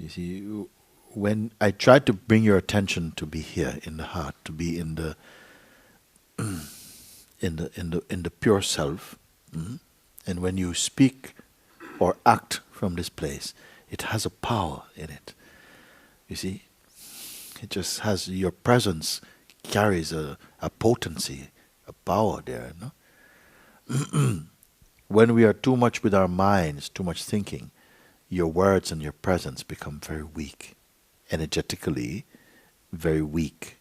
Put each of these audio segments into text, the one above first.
You see, when I try to bring your attention to be here in the heart, to be in the in the pure self, and when you speak or act from this place, it has a power in it. You see, it just has your presence carries a potency, a power there. No? When we are too much with our minds, too much thinking, your words and your presence become very weak, energetically very weak,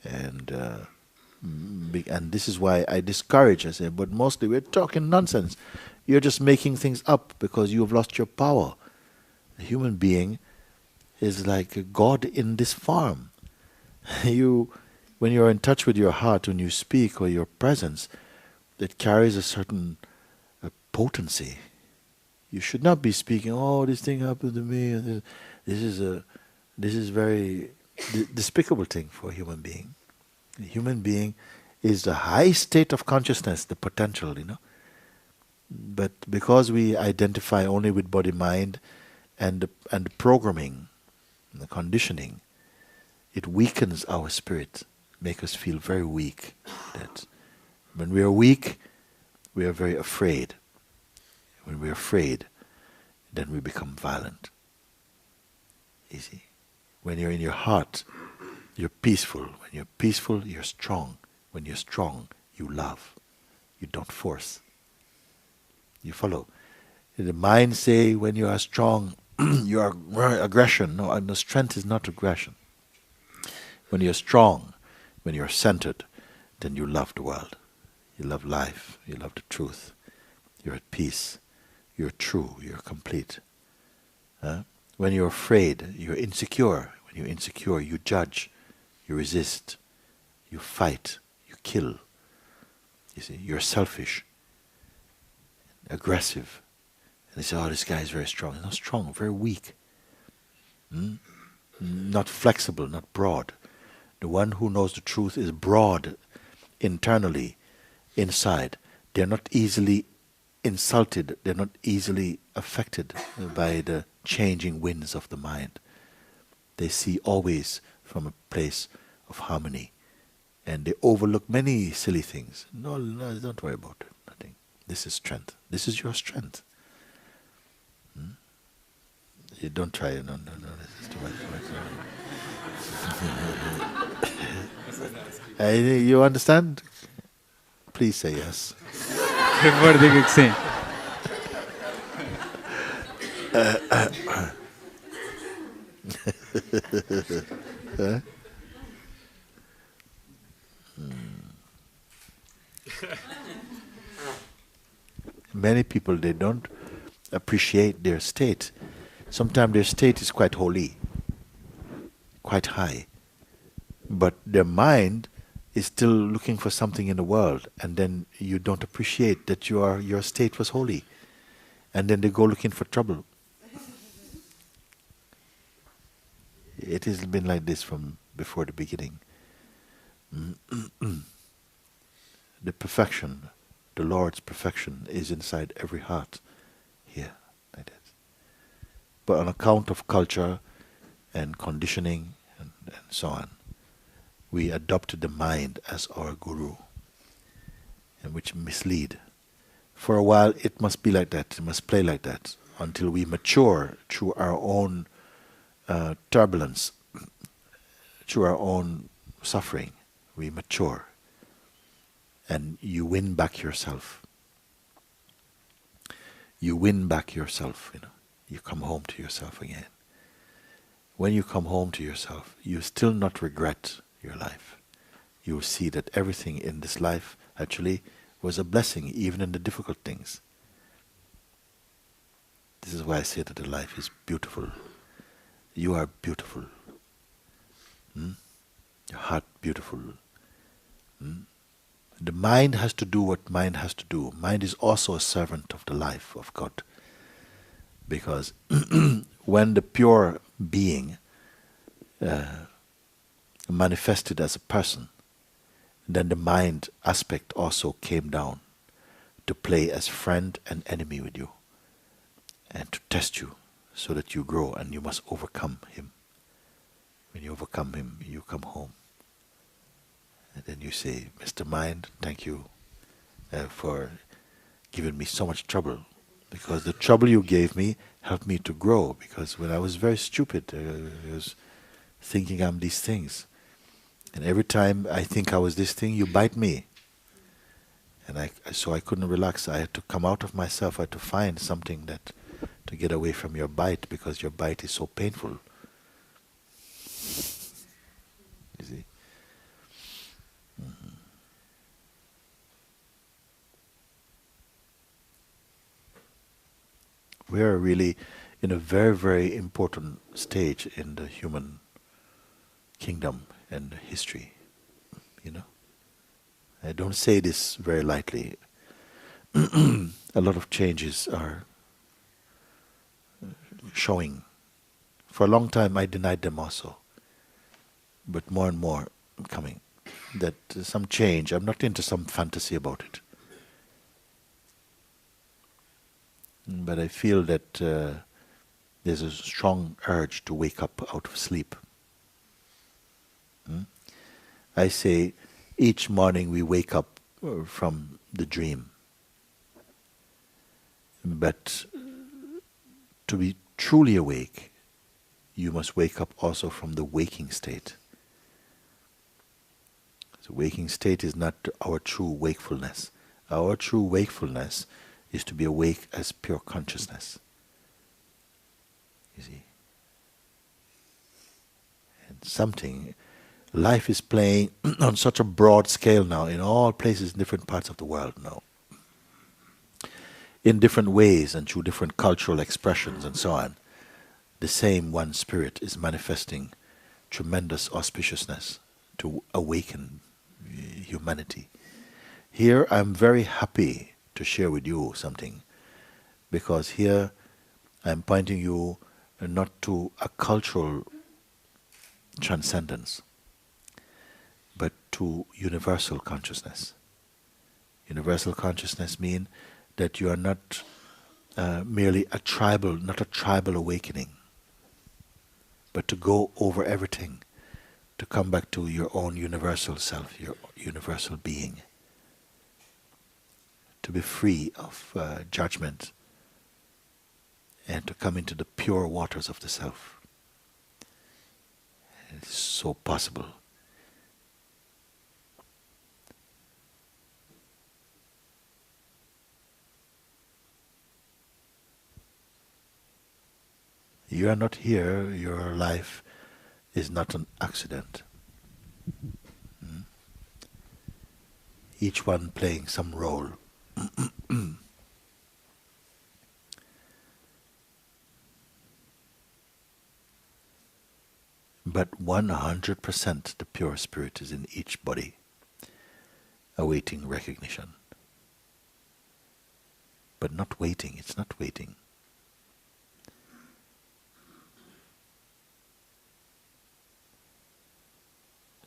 and and this is why I discourage. I say, but mostly we're talking nonsense. You're just making things up because you have lost your power. A human being is like a God in this form. You, when you're in touch with your heart, when you speak or your presence, it carries a certain potency. You should not be speaking, oh, this thing happened to me. This is very despicable thing for a human being. A human being is the high state of consciousness, the potential, But because we identify only with body mind and the programming, and the conditioning, it weakens our spirit, make us feel very weak. That when we are weak, we are very afraid. When we are afraid, then we become violent. You see? When you're in your heart, you're peaceful. When you're peaceful, you're strong. When you're strong, you love. You don't force. You follow. The mind say when you are strong, you are aggression. No, and the strength is not aggression. When you're strong, when you're centered, then you love the world. You love life. You love the truth. You're at peace. You're true. You're complete. When you're afraid, you're insecure. When you're insecure, you judge. You resist. You fight. You kill. You see, you're selfish, aggressive. And they say, oh, this guy is very strong. He's not strong, very weak. Not flexible, not broad. The one who knows the truth is broad internally, inside. They're not easily insulted. They're not easily affected by the changing winds of the mind. They see always from a place of harmony. And they overlook many silly things. No, don't worry about it. Nothing. This is strength. This is your strength. You don't try it. No, this is too much. You understand? Please say yes. Many people, they don't appreciate their state. Sometimes their state is quite holy, quite high, but their mind is still looking for something in the world, and then you don't appreciate that your state was holy, and then they go looking for trouble. It has been like this from before the beginning. The perfection, the Lord's perfection, is inside every heart here, like that. But on account of culture and conditioning and so on, we adopted the mind as our guru, and which mislead. For a while it must be like that, it must play like that, until we mature through our own turbulence, through our own suffering. We mature, and you win back yourself. You win back yourself, You come home to yourself again. When you come home to yourself, you still not regret your life. You will see that everything in this life actually was a blessing, even in the difficult things. This is why I say that the life is beautiful. You are beautiful. Your heart beautiful. The mind has to do what mind has to do. Mind is also a servant of the life of God. Because when the pure being manifested as a person, then the mind aspect also came down to play as friend and enemy with you, and to test you, so that you grow, and you must overcome him. When you overcome him, you come home. And then you say, Mr. Mind, thank you for giving me so much trouble. Because the trouble you gave me helped me to grow. Because when I was very stupid, I was thinking I'm these things. And every time I think I was this thing, you bite me. And so I couldn't relax. I had to come out of myself. I had to find something to get away from your bite, because your bite is so painful. You see? Mm-hmm. We are really in a very, very important stage in the human kingdom and history. You know? I don't say this very lightly. A lot of changes are showing. For a long time I denied them also. But more and more coming. That some change, I'm not into some fantasy about it. But I feel that there's a strong urge to wake up out of sleep. I say each morning we wake up from the dream. But to be truly awake, you must wake up also from the waking state. The waking state is not our true wakefulness. Our true wakefulness is to be awake as pure consciousness. You see? And life is playing on such a broad scale now, in all places, in different parts of the world now. In different ways and through different cultural expressions and so on. The same one spirit is manifesting tremendous auspiciousness to awaken humanity. Here I'm very happy to share with you something, because here I'm pointing you not to a cultural transcendence, but to universal consciousness. Universal consciousness means that you are not merely not a tribal awakening, but to go over everything, to come back to your own universal self, your universal being, to be free of judgment, and to come into the pure waters of the self. And it's so possible. You are not here, your life is not an accident. Each one playing some role. But 100% the pure spirit is in each body, awaiting recognition. But not waiting, it's not waiting.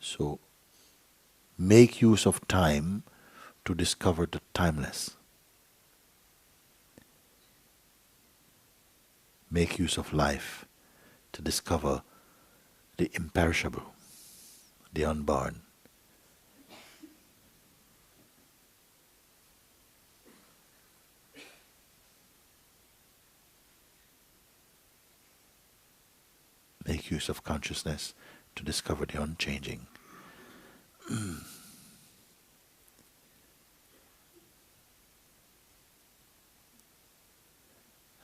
So, make use of time to discover the timeless. Make use of life to discover the imperishable, the unborn. Make use of consciousness to discover the unchanging.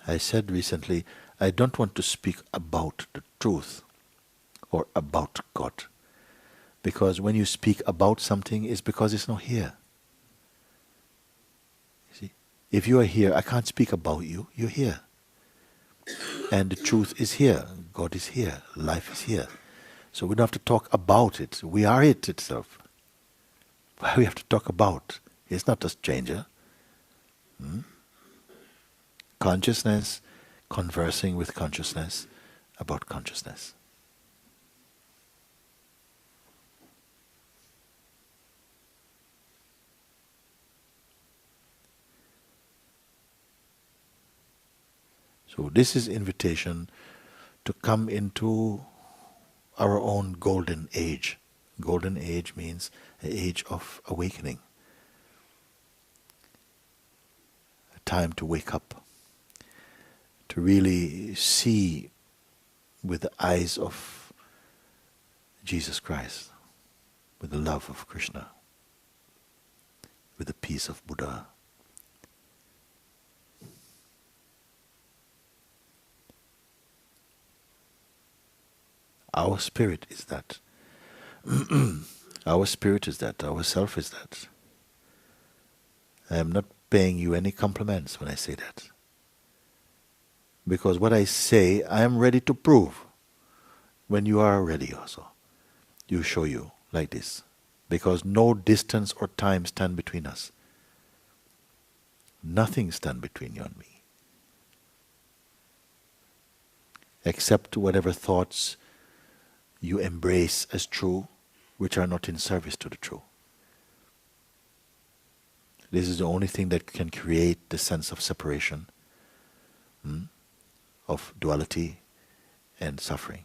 I said recently, I don't want to speak about the truth or about God. Because when you speak about something, it's because it's not here. You see? If you are here, I can't speak about you, you're here. And the truth is here, God is here, life is here. So we don't have to talk about it, we are it itself. Why we have to talk about? It's not a stranger. Consciousness, conversing with consciousness about consciousness. So this is invitation to come into our own golden age. Golden age means an age of awakening. A time to wake up. To really see with the eyes of Jesus Christ. With the love of Krishna. With the peace of Buddha. Our spirit is that. Our spirit is that. Our self is that. I am not paying you any compliments when I say that. Because what I say, I am ready to prove. When you are ready also, you show you like this. Because no distance or time stand between us. Nothing stand between you and me. Except whatever thoughts you embrace as true, which are not in service to the true. This is the only thing that can create the sense of separation, of duality and suffering.